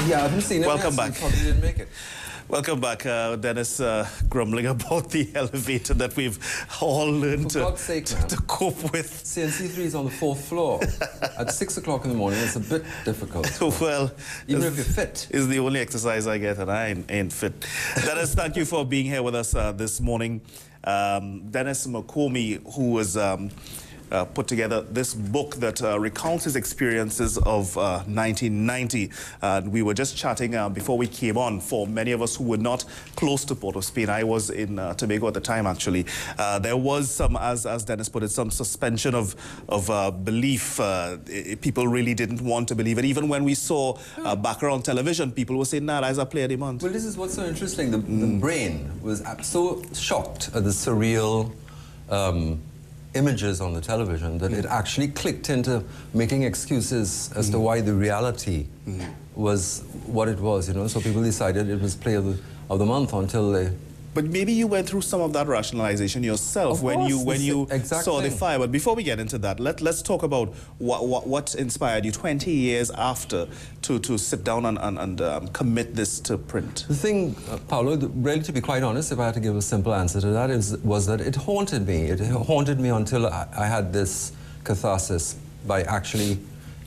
Yeah, I haven't seen it. Welcome back. Probably didn't make it. Welcome back, Dennis. Grumbling about the elevator that we've all learned to cope with. CNC3 is on the 4th floor. At 6 o'clock in the morning, it's a bit difficult. Well, even if you're fit. Is the only exercise I get, and I ain't fit. Dennis, thank you for being here with us this morning. Dennis McComie, who was put together this book that recounts his experiences of 1990. We were just chatting before we came on. For many of us who were not close to Port of Spain, I was in Tobago at the time, actually. There was some, as Dennis put it, some suspension of belief. People really didn't want to believe it. Even when we saw background on television, people were saying, nah, that's a play of the month. Well, this is what's so interesting. The brain was so shocked at the surreal images on the television that it actually clicked into making excuses as to why the reality was what it was, you know. So people decided it was play of the month until they... But maybe you went through some of that rationalization yourself when you saw the fire. But before we get into that, let's talk about what inspired you 20 years after to sit down and commit this to print. The thing, Paolo, really, to be quite honest, if I had to give a simple answer to that, was that it haunted me. It haunted me until I had this catharsis by actually,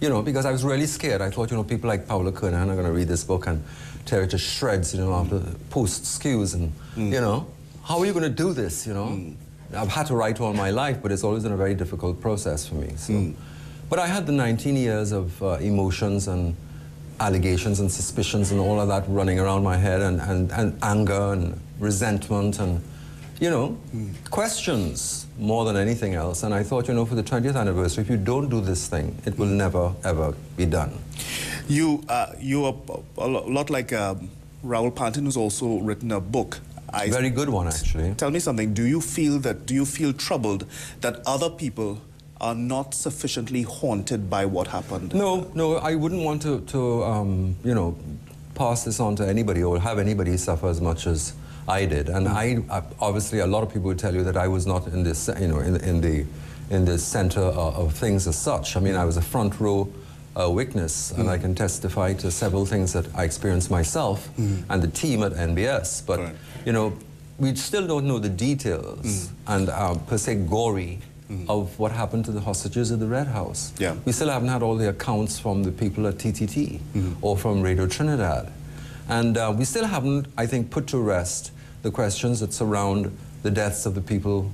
you know, because I was really scared. I thought, you know, people like Paolo Kernahan are going to read this book and tear it to shreds, you know, after post-skews and, you know, how are you going to do this, you know? I've had to write all my life, but it's always been a very difficult process for me. So. But I had the 19 years of emotions and allegations and suspicions and all of that running around my head, and anger and resentment and, you know, questions more than anything else. And I thought, you know, for the 20th anniversary, if you don't do this thing, it will never, ever be done. You are a lot like Raoul Pantin, who's also written a book. Very good one, actually. Tell me something. Do you feel troubled that other people are not sufficiently haunted by what happened? No, I wouldn't want to you know, pass this on to anybody or have anybody suffer as much as I did. And I obviously, a lot of people would tell you that I was not in this, you know, in the center of things as such. I mean, I was a front row witness, and I can testify to several things that I experienced myself and the team at NBS. But, you know, we still don't know the details and per se gory of what happened to the hostages at the Red House. We still haven't had all the accounts from the people at TTT or from Radio Trinidad. And we still haven't, I think, put to rest the questions that surround the deaths of the people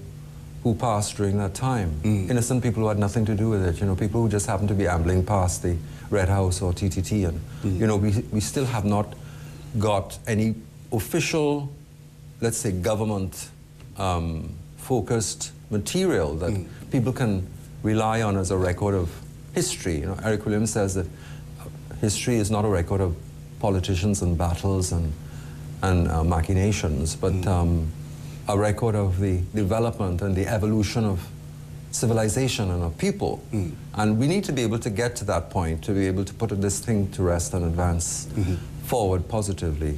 who passed during that time. Innocent people who had nothing to do with it, you know, people who just happened to be ambling past the Red House or TTT. And, you know, we still have not got any official, let's say, government-focused material that people can rely on as a record of history. You know, Eric Williams says that history is not a record of politicians and battles and machinations, but a record of the development and the evolution of civilization and of people. And we need to be able to get to that point to be able to put this thing to rest and advance forward positively.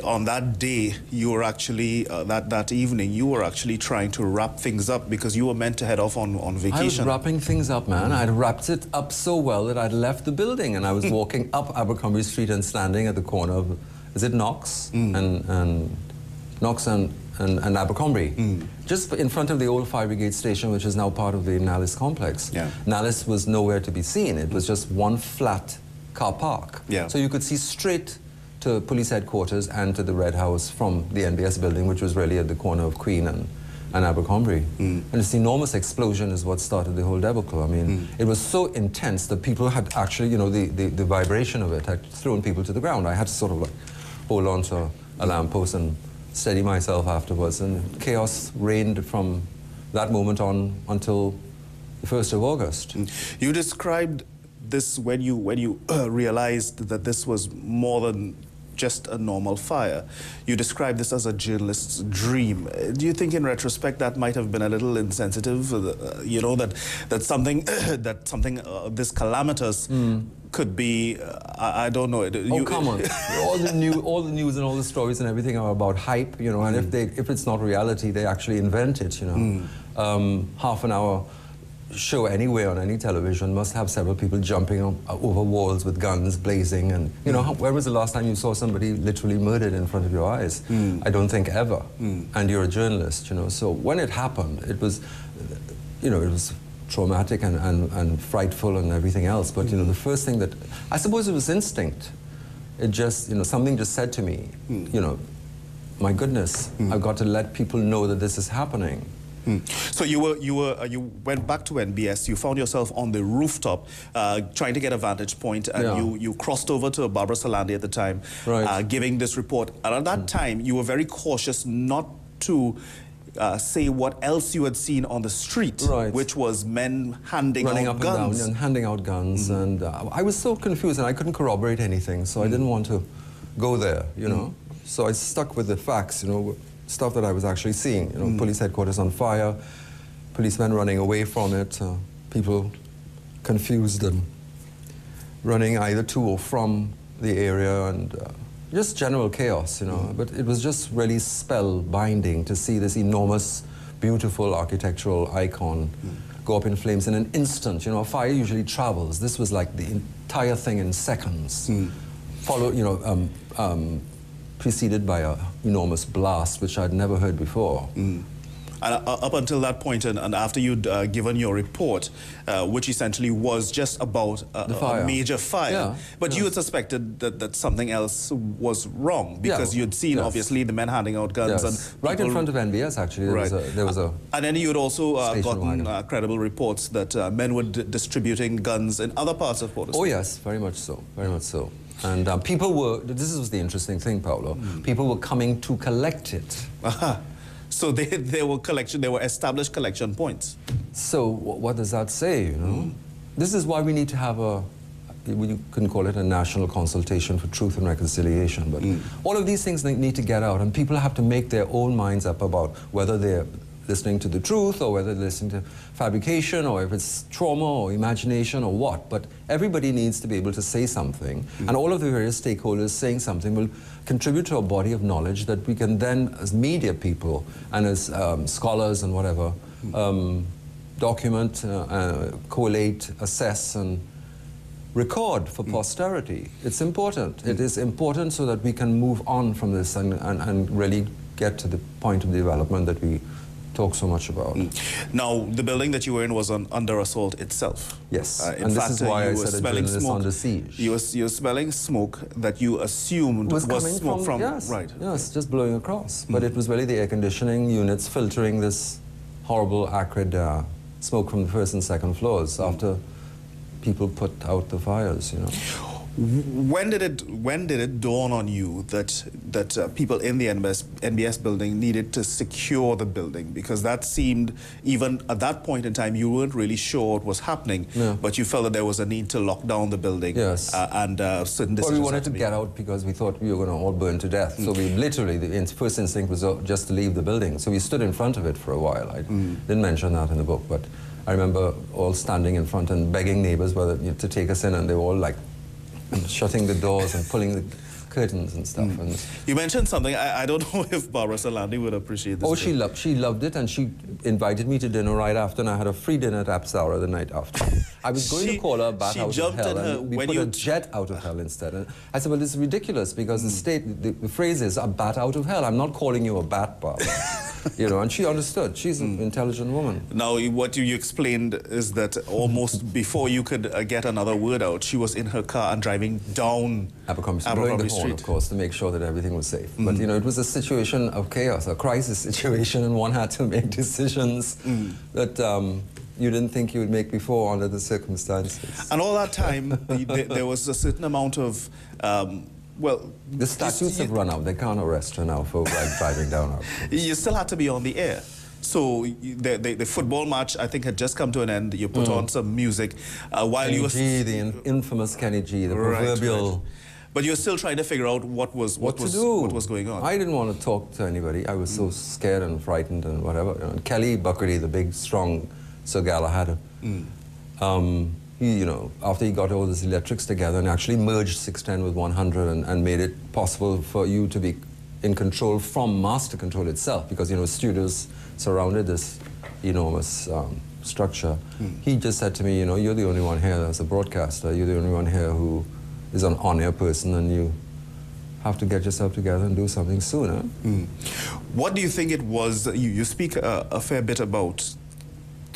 On that day, you were actually, that evening, you were actually trying to wrap things up because you were meant to head off on vacation. I was wrapping things up, man. I'd wrapped it up so well that I'd left the building and I was walking up Abercrombie Street and standing at the corner of, is it Knox? Knox and Abercrombie, just in front of the old Fire Brigade station, which is now part of the Nallis complex. Nallis was nowhere to be seen. It was just one flat car park. So you could see straight to police headquarters and to the Red House from the NBS building, which was really at the corner of Queen and Abercrombie. And this enormous explosion is what started the whole debacle. I mean, it was so intense that people had actually, you know, the vibration of it had thrown people to the ground. I had to sort of like hold on to a lamppost and steady myself afterwards, and chaos reigned from that moment on until the 1st of August. You described this when you realized that this was more than just a normal fire. You described this as a journalist's dream. Do you think in retrospect that might have been a little insensitive, you know, that something this calamitous could be, I don't know. Come on. all the news and all the stories and everything are about hype, you know, and if it's not reality, they actually invent it, you know. Half an hour show anywhere on any television must have several people jumping over walls with guns blazing. And, you know, where was the last time you saw somebody literally murdered in front of your eyes? I don't think ever. And you're a journalist, you know. So when it happened, it was, you know, it was traumatic and frightful and everything else. But, you know, the first thing that, I suppose it was instinct. It just, you know, something just said to me, you know, my goodness, I've got to let people know that this is happening. So you went back to NBS. You found yourself on the rooftop, trying to get a vantage point, and you crossed over to Barbara Salandi at the time, giving this report. And at that time, you were very cautious not to say what else you had seen on the street, which was men running out guns. Running up and down and handing out guns. And I was so confused, and I couldn't corroborate anything, so I didn't want to go there, you know. So I stuck with the facts, you know, stuff that I was actually seeing. You know, police headquarters on fire, policemen running away from it, people confused and running either to or from the area, and just general chaos, you know. But it was just really spellbinding to see this enormous, beautiful architectural icon go up in flames in an instant. You know, a fire usually travels. This was like the entire thing in seconds. Followed, you know, preceded by an enormous blast, which I'd never heard before. And up until that point, and after you'd given your report, which essentially was just about a major fire, but you had suspected that something else was wrong, because you'd seen, obviously, the men handing out guns. And right in front of NBS, actually, there was a And then you had also gotten credible reports that men were distributing guns in other parts of Port of Spain. Oh, yes, very much so, very much so. And people were, this was the interesting thing, Paolo, people were coming to collect it. So there were established collection points. So what does that say, you know? This is why we need to have we can call it a national consultation for truth and reconciliation, but all of these things need to get out, and people have to make their own minds up about whether they're listening to the truth, or whether they're listening to fabrication, or if it's trauma or imagination or what. But everybody needs to be able to say something, and all of the various stakeholders saying something will contribute to a body of knowledge that we can then, as media people and as scholars and whatever, document, collate, assess, and record for posterity. It's important. It is important so that we can move on from this and really get to the point of development that we talk so much about. Now, the building that you were in was under assault itself. Yes, in fact, this is why I said a journalist smoke, under siege. You were smelling smoke that you assumed was smoke from yes, just blowing across. But it was really the air conditioning units filtering this horrible, acrid smoke from the first and second floors after people put out the fires, you know. When did it dawn on you that people in the NBS building needed to secure the building? Because that seemed, even at that point in time, you weren't really sure what was happening, but you felt that there was a need to lock down the building. Yes. And certain decisions. Well, we wanted to get out because we thought we were going to all burn to death. So we literally, the first instinct was just to leave the building. So we stood in front of it for a while. I didn't mention that in the book, but I remember all standing in front and begging neighbors to take us in, and they were all like, shutting the doors and pulling the curtains and stuff. And you mentioned something, I don't know if Barbara Salandi would appreciate this. Oh, she loved it, and she invited me to dinner right after, and I had a free dinner at Apsara the night after. I was going to call her a bat out of hell, and we put a jet out of hell instead. And I said, well, this is ridiculous, because the phrase is a bat out of hell. I'm not calling you a bat, Barbara. You know, and she understood. She's an intelligent woman. Now, what you explained is that almost before you could get another word out, she was in her car and driving down Abercrombie Street, blowing the horn, of course, to make sure that everything was safe. But, you know, it was a situation of chaos, a crisis situation, and one had to make decisions that you didn't think you would make before under the circumstances. And all that time, there was a certain amount of... well, the statutes have run out. They can't arrest her now for driving down our roads. You still had to be on the air. So the football match, I think, had just come to an end. You put on some music while you were... Kenny G, the infamous Kenny G, the proverbial... But you're still trying to figure out what was going on. I didn't want to talk to anybody. I was so scared and frightened and whatever. You know, and Kelly Buckley, the big, strong Sir Galahad, he, you know, after he got all his electrics together and actually merged 610 with 100 and made it possible for you to be in control from master control itself, because, you know, studios surrounded this enormous structure. He just said to me, you know, you're the only one here as a broadcaster. You're the only one here who is an on-air person, and you have to get yourself together and do something sooner. What do you think it was? You speak a fair bit about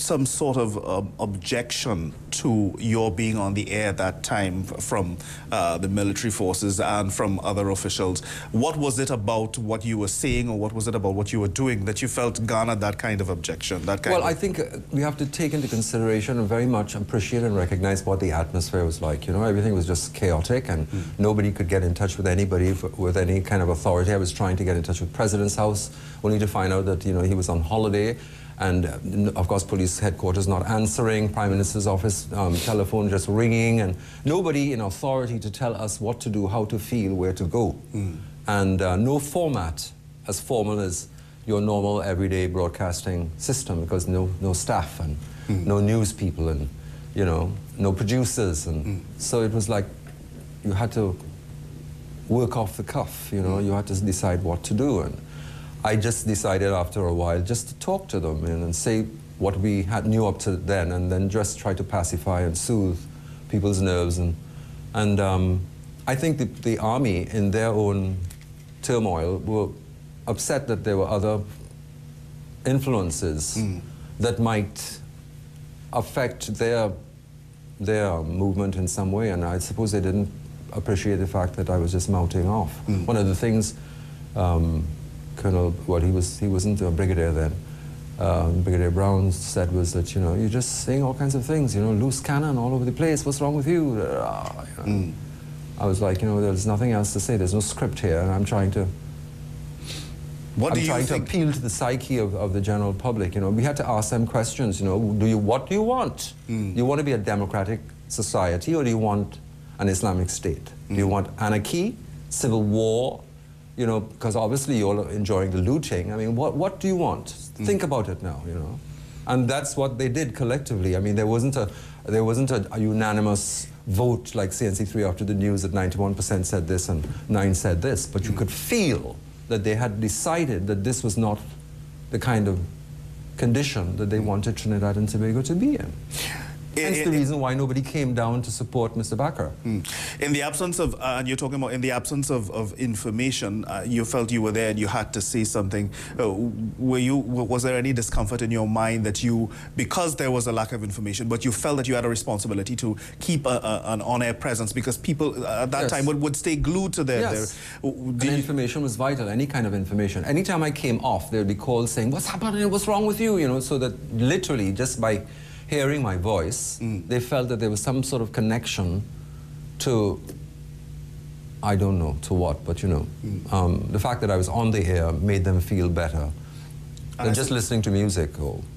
some sort of objection to your being on the air at that time from the military forces and from other officials. What was it about what you were saying, or what was it about what you were doing that you felt garnered that kind of objection? Well, I think we have to take into consideration and very much appreciate and recognize what the atmosphere was like. You know, everything was just chaotic, and nobody could get in touch with anybody with any kind of authority. I was trying to get in touch with President's house, only to find out that, you know, he was on holiday. And of course, police headquarters not answering, Prime Minister's office telephone just ringing, and nobody in authority to tell us what to do, how to feel, where to go. And no format as formal as your normal everyday broadcasting system, because no staff and no news people, and, you know, no producers. And so it was like you had to work off the cuff, you know, you had to decide what to do. And I just decided after a while just to talk to them and say what we knew up to then, and then just try to pacify and soothe people's nerves. And I think the army, in their own turmoil, were upset that there were other influences that might affect their movement in some way, and I suppose they didn't appreciate the fact that I was just mouthing off. One of the things Colonel, well, he wasn't a brigadier then, Brigadier Brown said was that, you know, you're just saying all kinds of things, you know, loose cannon all over the place, what's wrong with you? I was like, you know, there's nothing else to say, there's no script here, and I'm trying to appeal to the psyche of the general public. You know, we had to ask them questions, you know, what do you want? Do you want to be a democratic society, or do you want an Islamic state? Do you want anarchy, civil war? You know, because obviously you're enjoying the looting. I mean, what do you want? Think about it now, you know. And that's what they did collectively. I mean, there wasn't a unanimous vote like CNC3 after the news that 91% said this and 9 said this, but you could feel that they had decided that this was not the kind of condition that they wanted Trinidad and Tobago to be in. Hence the reason why nobody came down to support Mr. Bakker. In the absence of, and you're talking about in the absence of information, you felt you were there and you had to say something. Was there any discomfort in your mind that you, because there was a lack of information, but you felt that you had a responsibility to keep an on-air presence, because people at that time would stay glued to their... And information was vital, any kind of information. Anytime I came off, there would be calls saying, what's happening, what's wrong with you? You know, so that literally just by hearing my voice, they felt that there was some sort of connection to, I don't know to what, but you know, the fact that I was on the air made them feel better than just listening to music.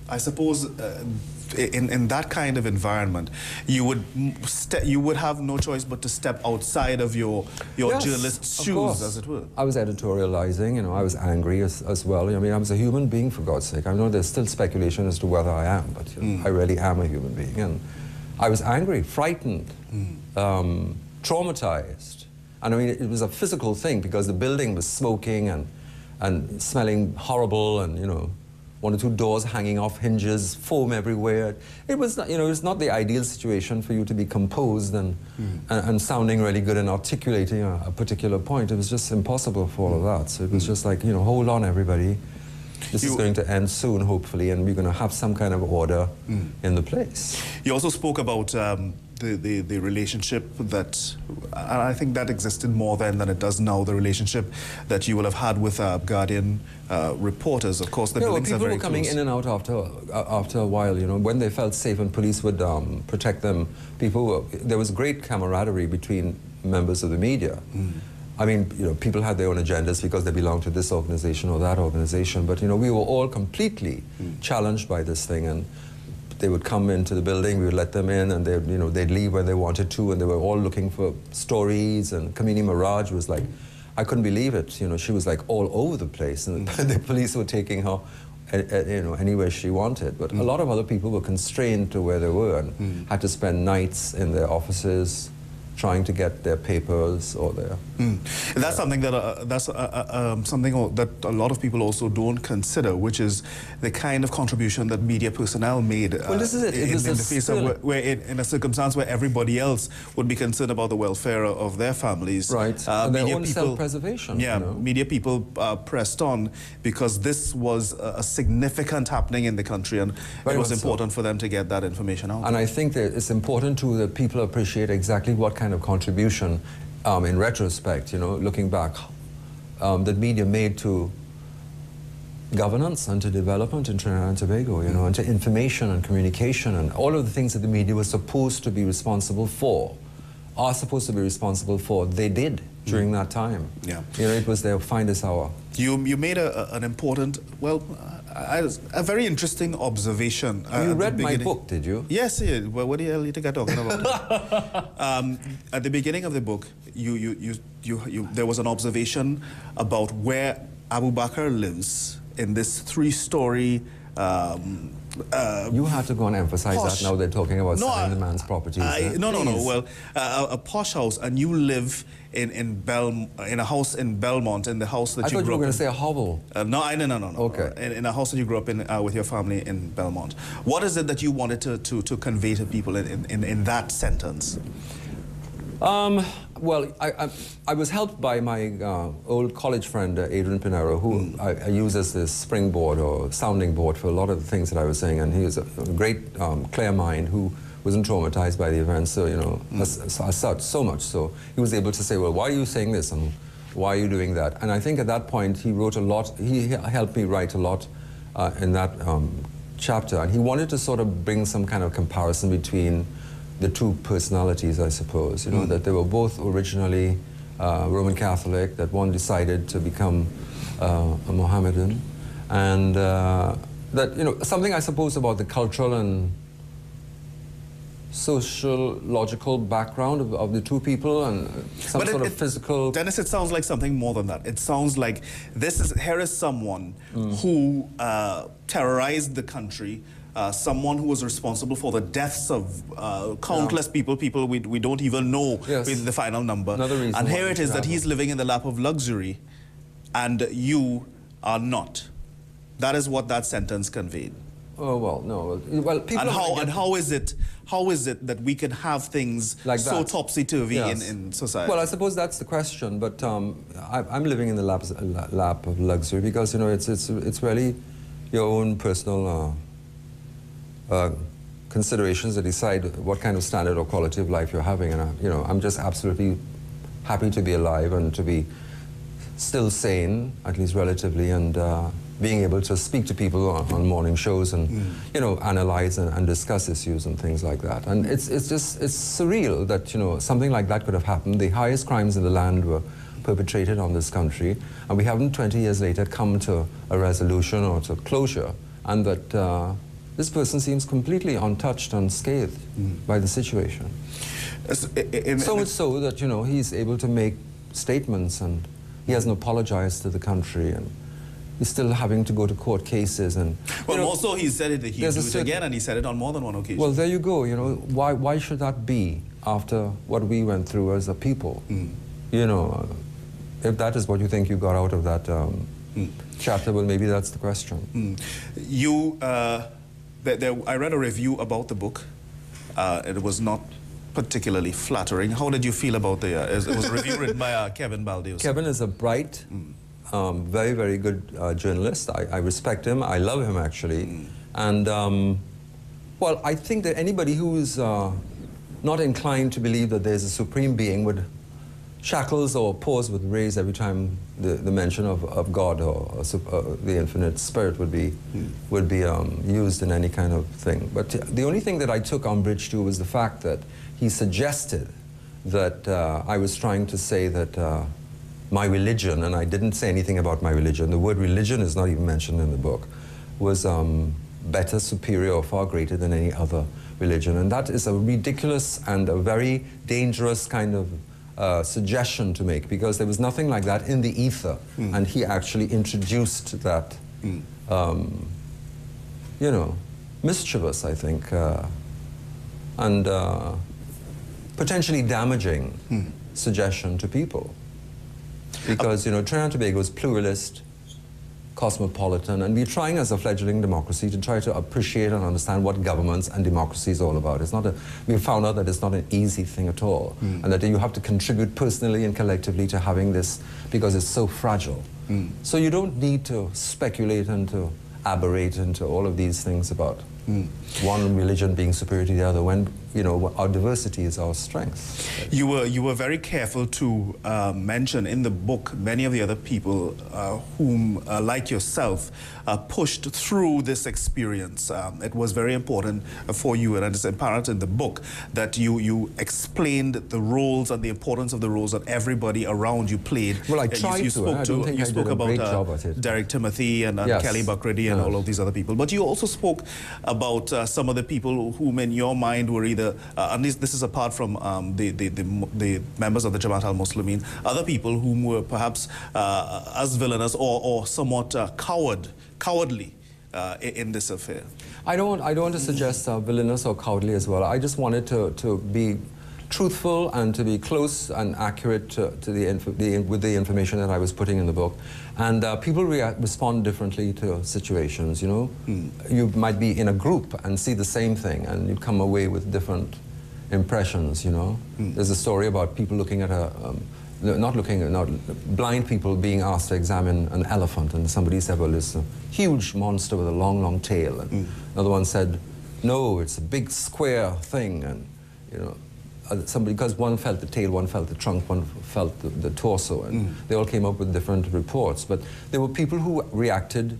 I suppose in that kind of environment, you would have no choice but to step outside of your journalist's shoes, as it were. I was editorializing, you know, I was angry as well. I mean, I was a human being, for God's sake. I know there's still speculation as to whether I am, but you know, I really am a human being. And I was angry, frightened, traumatized. And I mean, it was a physical thing, because the building was smoking and smelling horrible, and, you know, 1 or 2 doors hanging off hinges, foam everywhere. It was not, you know, it's not the ideal situation for you to be composed and sounding really good and articulating a particular point. It was just impossible for all of that. So it was just like, you know, hold on, everybody. This is going to end soon, hopefully, and we're going to have some kind of order in the place. You also spoke about the relationship that, and I think that existed more then than it does now, the relationship that you will have had with Guardian reporters. Of course, the buildings are very people were coming close. in and out after a while, you know, when they felt safe and police would protect them. There was great camaraderie between members of the media. I mean, you know, people had their own agendas because they belonged to this organization or that organization, but, you know, we were all completely challenged by this thing, and they would come into the building, we would let them in, and they'd, you know, they'd leave when they wanted to, and they were all looking for stories. And Kamini Mirage was like, I couldn't believe it, you know, she was like all over the place, and the police were taking her, you know, anywhere she wanted. But a lot of other people were constrained to where they were and had to spend nights in their offices, trying to get their papers or their... That's something that something that a lot of people also don't consider, which is the kind of contribution that media personnel made. Well, this is it. In the face of in a circumstance where everybody else would be concerned about the welfare of their families. Right. And their media own people, self-preservation. Yeah, you know? Media people pressed on because this was a significant happening in the country, and it was important for them to get that information out. And I think that it's important too that people appreciate exactly what kind of contribution, in retrospect, you know, looking back, that media made to governance and to development in Trinidad and Tobago, you know, and to information and communication and all of the things that the media was supposed to be responsible for, are supposed to be responsible for, they did during that time. Yeah. You know, it was their finest hour. You made an important, well, a very interesting observation. You read my book, did you? Yes, yeah. Well, what the hell do you think I'm talking about? At the beginning of the book, there was an observation about where Abu Bakr lives in this three-story. You have to go and emphasize posh. That now they're talking about selling the man's properties. No. Well, a posh house, and you live in a house in Belmont, in the house that I you thought grew you were up going to say a hovel. No. Okay. In a house that you grew up in with your family in Belmont. What is it that you wanted to convey to people in that sentence? Well, I was helped by my old college friend, Adrian Pinero, who I use as this springboard or sounding board for a lot of the things that I was saying, and he was a great, clear mind who wasn't traumatized by the events, so, you know, so much so. He was able to say, well, why are you saying this, and why are you doing that? And I think at that point, he wrote a lot, he helped me write a lot in that chapter, and he wanted to sort of bring some kind of comparison between the two personalities, I suppose, you know, that they were both originally Roman Catholic, that one decided to become a Mohammedan, and that, you know, something I suppose about the cultural and sociological background of the two people, and some sort of physical... Dennis, it sounds like something more than that. It sounds like here is someone who terrorized the country, someone who was responsible for the deaths of countless people we don't even know with the final number. And here it is that he's living in the lap of luxury, and you are not. That is what that sentence conveyed. Oh, well, no. Well, people and how is it that we can have things like so topsy-turvy in society? Well, I suppose that's the question, but I'm living in the lap of luxury because, you know, it's really your own personal considerations that decide what kind of standard or quality of life you're having, and you know, I'm just absolutely happy to be alive and to be still sane, at least relatively, and being able to speak to people on morning shows and you know, analyze and discuss issues and things like that. And it's surreal that, you know, something like that could have happened. The highest crimes in the land were perpetrated on this country, and we haven't 20 years later come to a resolution or to closure, and that this person seems completely untouched, unscathed by the situation. So much so that, you know, he's able to make statements, and he hasn't apologized to the country, and he's still having to go to court cases. And well, also he said it, he'll do it again, and he said it on more than one occasion. Well, there you go. You know, why should that be after what we went through as a people? You know, if that is what you think you got out of that chapter, well, maybe that's the question. I read a review about the book. It was not particularly flattering. How did you feel about it was a review written by Kevin Baldeus. Kevin is a bright, very, very good journalist. I respect him. I love him, actually. And, well, I think that anybody who's not inclined to believe that there's a supreme being would shackles or paws would raise every time the mention of God or the infinite spirit would be used in any kind of thing. But the only thing that I took umbrage to was the fact that he suggested that I was trying to say that my religion, and I didn't say anything about my religion, the word religion is not even mentioned in the book, was better, superior, or far greater than any other religion. And that is a ridiculous and a very dangerous kind of suggestion to make, because there was nothing like that in the ether, and he actually introduced that, you know, mischievous, I think, and potentially damaging suggestion to people. Because, you know, Trinidad and Tobago is pluralist, cosmopolitan, and we're trying as a fledgling democracy to try to appreciate and understand what governments and democracy is all about. It's not we found out that it's not an easy thing at all, and that you have to contribute personally and collectively to having this, because it's so fragile. So you don't need to speculate and to aberrate into all of these things about one religion being superior to the other, when, you know, our diversity is our strength. You were very careful to mention in the book many of the other people whom, like yourself, pushed through this experience. It was very important for you, and it's apparent in the book that you explained the roles and the importance of the roles that everybody around you played. Well, I tried to. You spoke about Derek Timothy and yes. Kelly Buckrady and all of these other people. But you also spoke about some of the people whom in your mind were either, and this is apart from the members of the Jamaat al-Muslimin, other people whom were perhaps as villainous or somewhat cowardly in this affair. I don't want to suggest villainous or cowardly as well. I just wanted to be truthful and to be close and accurate with the information that I was putting in the book. And people respond differently to situations, you know. You might be in a group and see the same thing, and you come away with different impressions, you know. There's a story about people looking at blind people being asked to examine an elephant, and somebody said, well, it's a huge monster with a long, long tail. And another one said, no, it's a big square thing. And, you know, because one felt the tail, one felt the trunk, one felt the torso, and they all came up with different reports. But there were people who reacted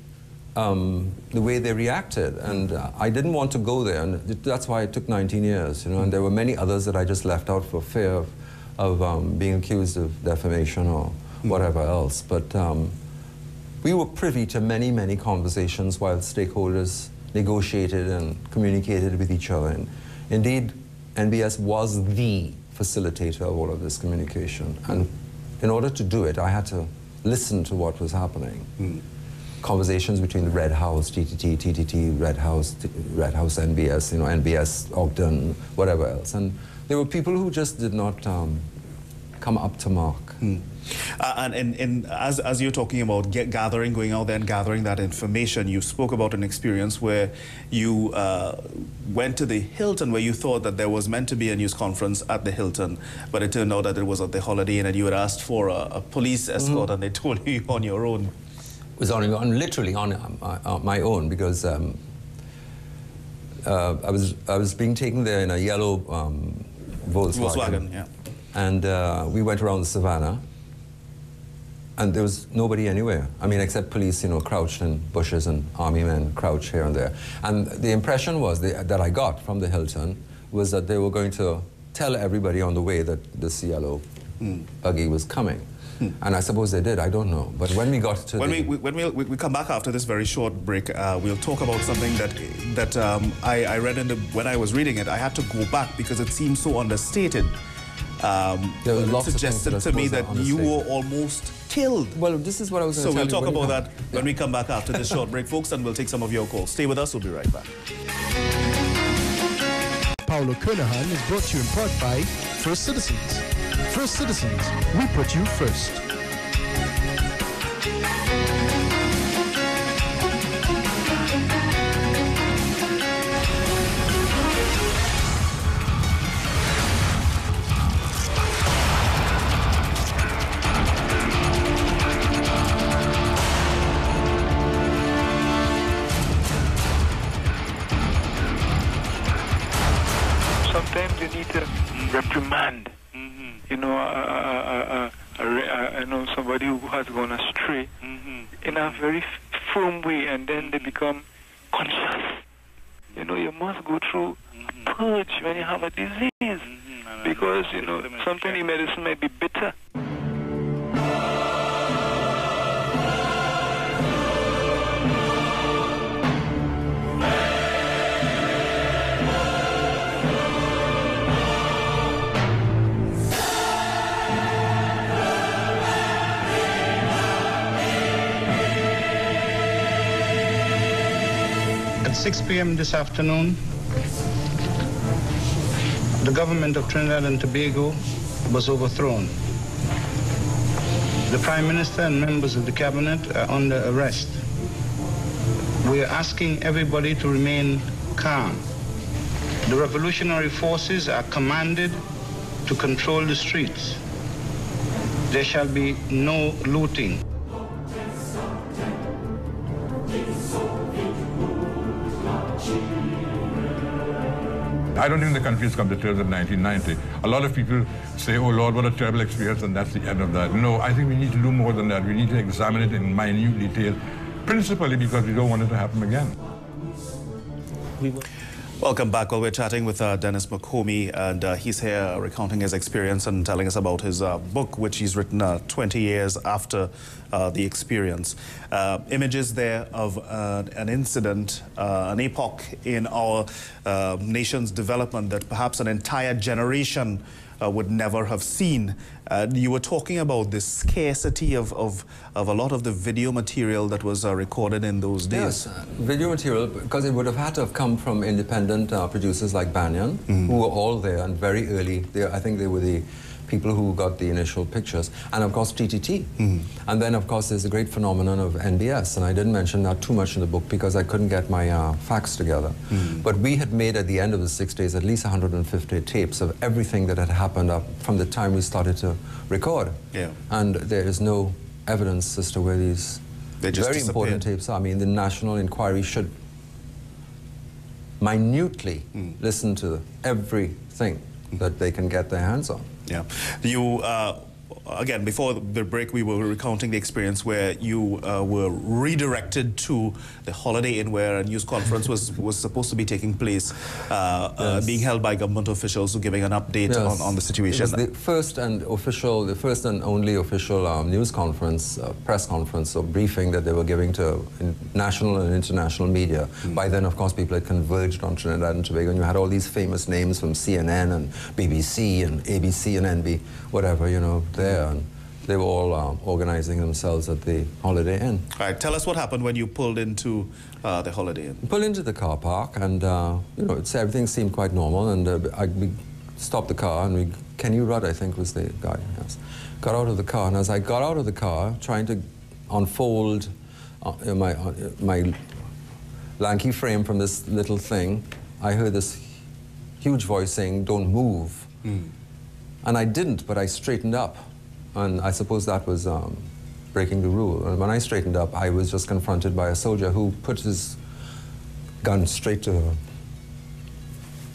the way they reacted, and I didn't want to go there, and that's why it took 19 years, you know. And there were many others that I just left out for fear of being accused of defamation or whatever else. But we were privy to many, many conversations while stakeholders negotiated and communicated with each other. And indeed, NBS was the facilitator of all of this communication. And in order to do it, I had to listen to what was happening. Conversations between the Red House, TTT, TTT, Red House, NBS, you know, NBS, Ogden, whatever else. And there were people who just did not come up to mark. And as you're talking about going out there and gathering that information, you spoke about an experience where you went to the Hilton, where you thought that there was meant to be a news conference at the Hilton, but it turned out that it was at the Holiday Inn, and you had asked for a police escort, and they told you on your own. It was literally on my own, because I was being taken there in a yellow Volkswagen. Yeah. And we went around the savannah, and there was nobody anywhere. I mean, except police, you know, crouched in bushes, and army men crouched here and there. And the impression was that I got from the Hilton was that they were going to tell everybody on the way that this yellow buggy was coming. And I suppose they did, I don't know. But when we got to when we come back after this very short break, we'll talk about something that I read when I was reading it. I had to go back because it seemed so understated. It suggested to me that you were almost killed. Well, this is what I was going to tell you. So we'll talk about that when we come back after this short break, folks, and we'll take some of your calls. Stay with us, we'll be right back. Paolo Kernahan is brought to you in part by First Citizens. First Citizens, we put you first. Sometimes you need to reprimand. You know, I know somebody who has gone astray in a very firm way, and then they become conscious. You know, you must go through a purge when you have a disease, because, you know, sometimes the medicine might be bitter. At 6 p.m. this afternoon, The government of Trinidad and Tobago was overthrown. The Prime Minister and members of the cabinet are under arrest. We are asking everybody to remain calm. The revolutionary forces are commanded to control the streets. There shall be no looting. I don't think the country has come to terms in 1990. A lot of people say, oh Lord, what a terrible experience, and that's the end of that. No, I think we need to do more than that. We need to examine it in minute detail, principally because we don't want it to happen again. Welcome back. Well, we're chatting with Dennis McComie, and he's here recounting his experience and telling us about his book, which he's written 20 years after the experience. Images there of an incident, an epoch in our nation's development that perhaps an entire generation would never have seen. You were talking about the scarcity of a lot of the video material that was recorded in those days. Yes, video material, because it would have had to have come from independent producers like Banyan, who were all there and very early. I think they were the people who got the initial pictures, and of course TTT. And then of course there's the great phenomenon of NBS, and I didn't mention that too much in the book because I couldn't get my facts together. But we had made at the end of the 6 days at least 150 tapes of everything that had happened up from the time we started to record. And there is no evidence as to where these very important tapes are. I mean, the National Inquiry should minutely listen to everything that they can get their hands on. Yeah. You, again, before the break, we were recounting the experience where you were redirected to the Holiday Inn where a news conference was supposed to be taking place, being held by government officials who were giving an update on the situation. It was the first and only official news conference, press conference or briefing that they were giving to national and international media. By then, of course, people had converged on Trinidad and Tobago, and you had all these famous names from CNN and BBC and ABC and NB, whatever, you know, there. And they were all organizing themselves at the Holiday Inn. All right, tell us what happened when you pulled into the Holiday Inn. Pulled into the car park, and you know, everything seemed quite normal. And we stopped the car, and Kenny Rudd, I think, was the guy. Yes, got out of the car, and as I got out of the car, trying to unfold my lanky frame from this little thing, I heard this huge voice saying, "Don't move." And I didn't, but I straightened up. And I suppose that was breaking the rule. And when I straightened up, I was just confronted by a soldier who put his gun straight to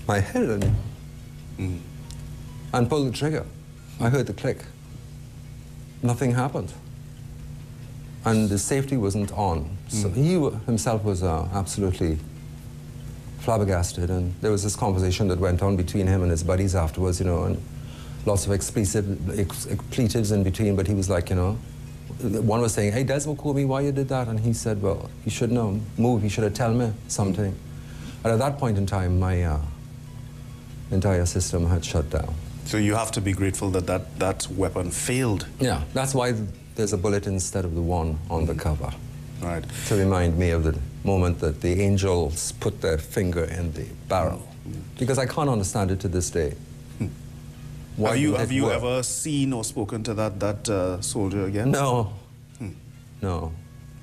my head and pulled the trigger. I heard the click. Nothing happened. And the safety wasn't on. So he himself was absolutely flabbergasted. And there was this conversation that went on between him and his buddies afterwards, you know, and lots of expletives in between, but he was like, you know, one was saying, "Hey, Des McComie, why you did that?" And he said, "Well, you should know, move, you should have told me something." And at that point in time, my entire system had shut down. So you have to be grateful that that weapon failed. Yeah, that's why there's a bullet instead of the one on the cover. Right. To remind me of the moment that the angels put their finger in the barrel. Because I can't understand it to this day. Have you ever seen or spoken to that soldier again? No, no.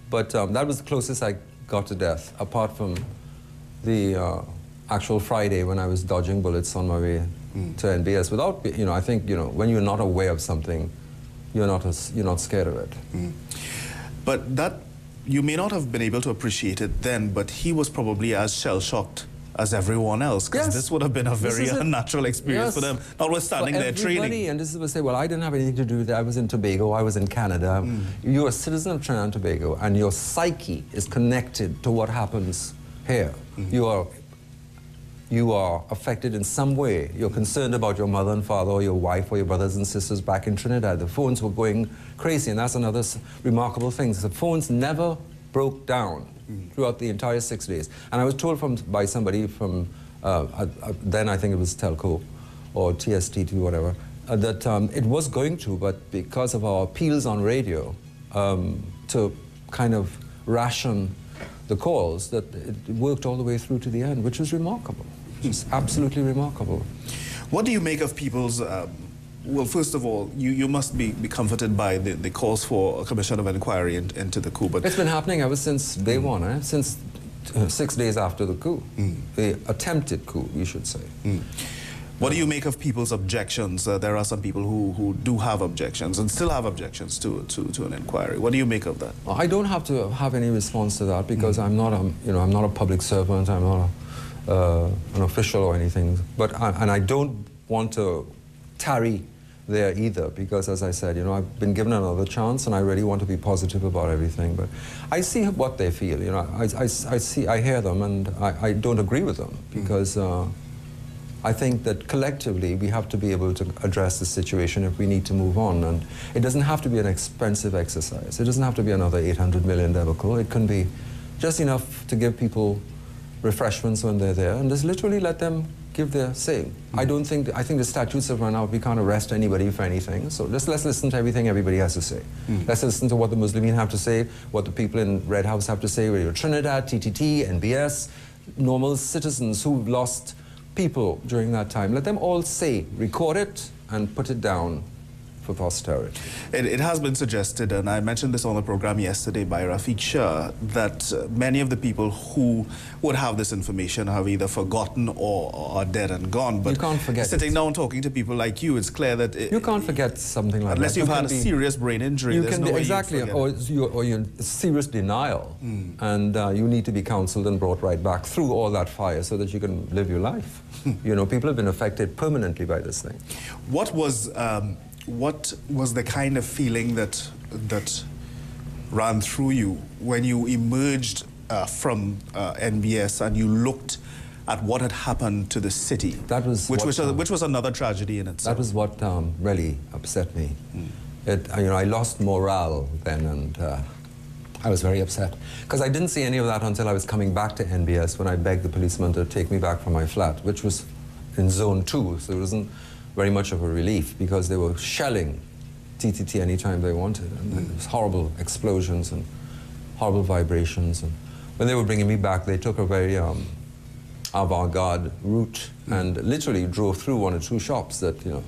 But that was the closest I got to death, apart from the actual Friday when I was dodging bullets on my way to NBS. Without, you know, I think, you know, when you're not aware of something, you're not scared of it. But that, you may not have been able to appreciate it then, but he was probably as shell-shocked as everyone else, because this would have been a very unnatural experience for them, notwithstanding their training. And this is what say, well, I didn't have anything to do with it. I was in Tobago, I was in Canada. You're a citizen of Trinidad and Tobago, and your psyche is connected to what happens here. You are affected in some way. You're concerned about your mother and father, or your wife, or your brothers and sisters back in Trinidad. The phones were going crazy, and that's another remarkable thing. The phones never broke down throughout the entire 6 days. And I was told by somebody from, then I think it was Telco or TST2, whatever, that it was going to, but because of our appeals on radio to kind of ration the calls, that it worked all the way through to the end, which was remarkable. Just absolutely remarkable. What do you make of people's, well, first of all, you must be comforted by the calls for a commission of inquiry into the coup. But it's been happening ever since day one, since 6 days after the coup. The attempted coup, you should say. What do you make of people's objections? There are some people who do have objections and still have objections to an inquiry. What do you make of that? I don't have to have any response to that because I'm not I'm not a public servant. I'm not an official or anything. And I don't want to tarry there either because, as I said, I've been given another chance and I really want to be positive about everything. But I see what they feel. I hear them and I don't agree with them because I think that collectively we have to be able to address the situation if we need to move on. And it doesn't have to be an expensive exercise. It doesn't have to be another 800 million debacle. It can be just enough to give people refreshments when they're there and just literally let them give their say. I think the statutes have run out. We can't arrest anybody for anything. So let's listen to everything everybody has to say. Let's listen to what the Muslimin have to say, what the people in Red House have to say, Radio Trinidad, TTT, NBS, normal citizens who've lost people during that time. Let them all say, record it and put it down for posterity. It has been suggested, and I mentioned this on the program yesterday by Rafiq Shah, that many of the people who would have this information have either forgotten or are dead and gone. But you can't forget sitting down talking to people like you, it's clear that you can't forget something like unless that. You've had a serious brain injury. You can exactly, or you're in serious denial, and you need to be counseled and brought right back through all that fire so that you can live your life. People have been affected permanently by this thing. What was the kind of feeling that ran through you when you emerged from NBS and you looked at what had happened to the city? That was which was another tragedy in itself. That was what really upset me. I lost morale then, and I was very upset because I didn't see any of that until I was coming back to NBS when I begged the policeman to take me back from my flat, which was in Zone 2, so it wasn't very much of a relief because they were shelling TTT anytime they wanted. And there was horrible explosions and horrible vibrations. And when they were bringing me back, they took a very avant-garde route and literally drove through one or two shops that, to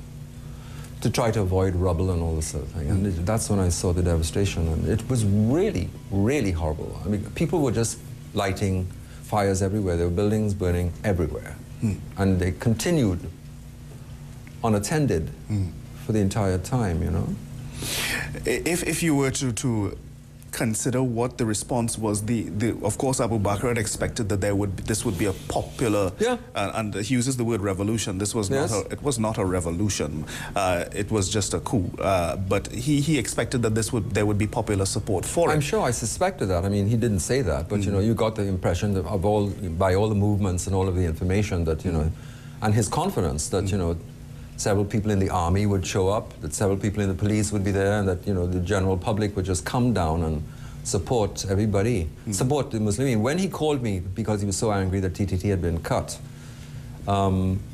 try to avoid rubble and all this sort of thing. And that's when I saw the devastation. And it was really, really horrible. I mean, people were just lighting fires everywhere. There were buildings burning everywhere. And they continued unattended for the entire time, If you were to consider what the response was, of course Abu Bakr had expected that this would be a popular, and he uses the word revolution. This was it was not a revolution. It was just a coup. But he expected that there would be popular support for it. I'm sure I suspected that. I mean, he didn't say that, but you got the impression that by all the movements and all of the information that and his confidence that several people in the army would show up, that several people in the police would be there, and that the general public would just come down and support everybody, support the Muslimin. When he called me because he was so angry that TTT had been cut,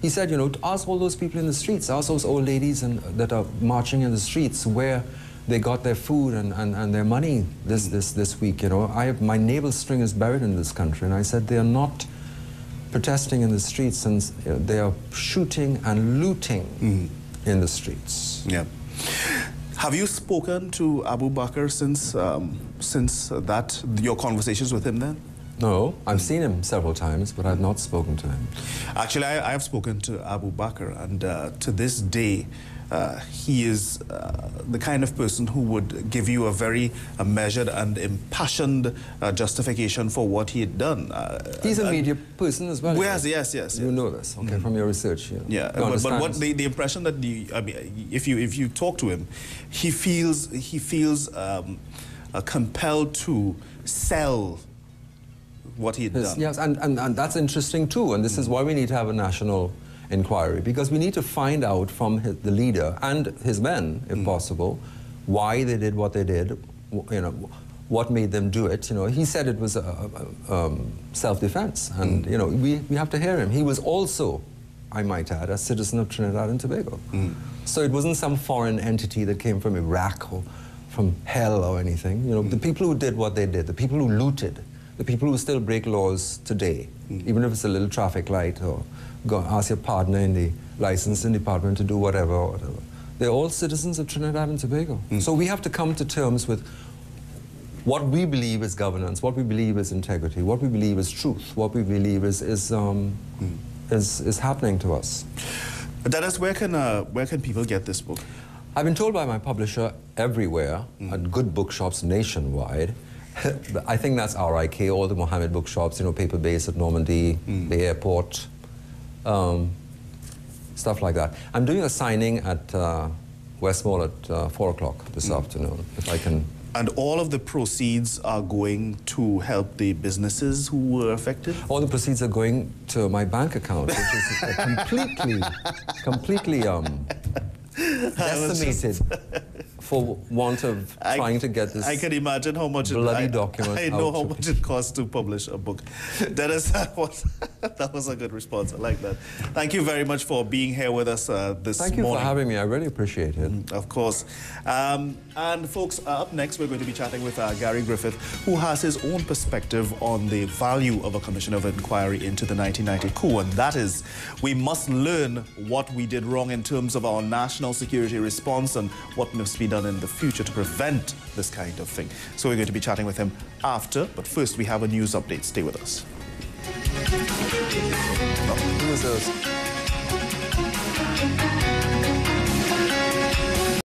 he said, ask all those people in the streets, ask those old ladies that are marching in the streets where they got their food and their money this week. My navel string is buried in this country, and I said they are not protesting in the streets, and they are shooting and looting in the streets. Yeah. Have you spoken to Abu Bakr since your conversations with him then? No, I've seen him several times, but I've not spoken to him. Actually, I have spoken to Abu Bakr, and to this day, he is the kind of person who would give you a very measured and impassioned justification for what he had done. He's a media person as well. Yes. You know this, okay, from your research. Yeah, but what the impression that if you talk to him, he feels compelled to sell what he had done. Yes, and that's interesting too, and this is why we need to have a national inquiry, because we need to find out from the leader and his men, if possible, why they did what they did, what made them do it. He said it was self-defense, and we have to hear him. He was also, I might add, a citizen of Trinidad and Tobago. So it wasn't some foreign entity that came from Iraq or from hell or anything. The people who did what they did, the people who looted, the people who still break laws today, even if it's a little traffic light, or go ask your partner in the licensing department to do whatever or whatever. They're all citizens of Trinidad and Tobago. So we have to come to terms with what we believe is governance, what we believe is integrity, what we believe is truth, what we believe is happening to us. Dennis, where can people get this book? I've been told by my publisher everywhere, at good bookshops nationwide. I think that's RIK, all the Mohammed bookshops, you know, Paper Base at Normandy, the airport, stuff like that. I'm doing a signing at Westmall at 4 o'clock this afternoon, if I can. And all of the proceeds are going to help the businesses who were affected? All the proceeds are going to my bank account, which is completely decimated for want of trying to get this. I can imagine how much bloody document. I know how much it costs to publish a book. Dennis, that was a good response. I like that. Thank you very much for being here with us this morning. Thank you for having me. I really appreciate it. Of course. And folks, up next we're going to be chatting with Gary Griffith, who has his own perspective on the value of a commission of inquiry into the 1990 coup, and that is, we must learn what we did wrong in terms of our national security response and what must be done in the future to prevent this kind of thing. So we're going to be chatting with him after, but first we have a news update. Stay with us. Who is this?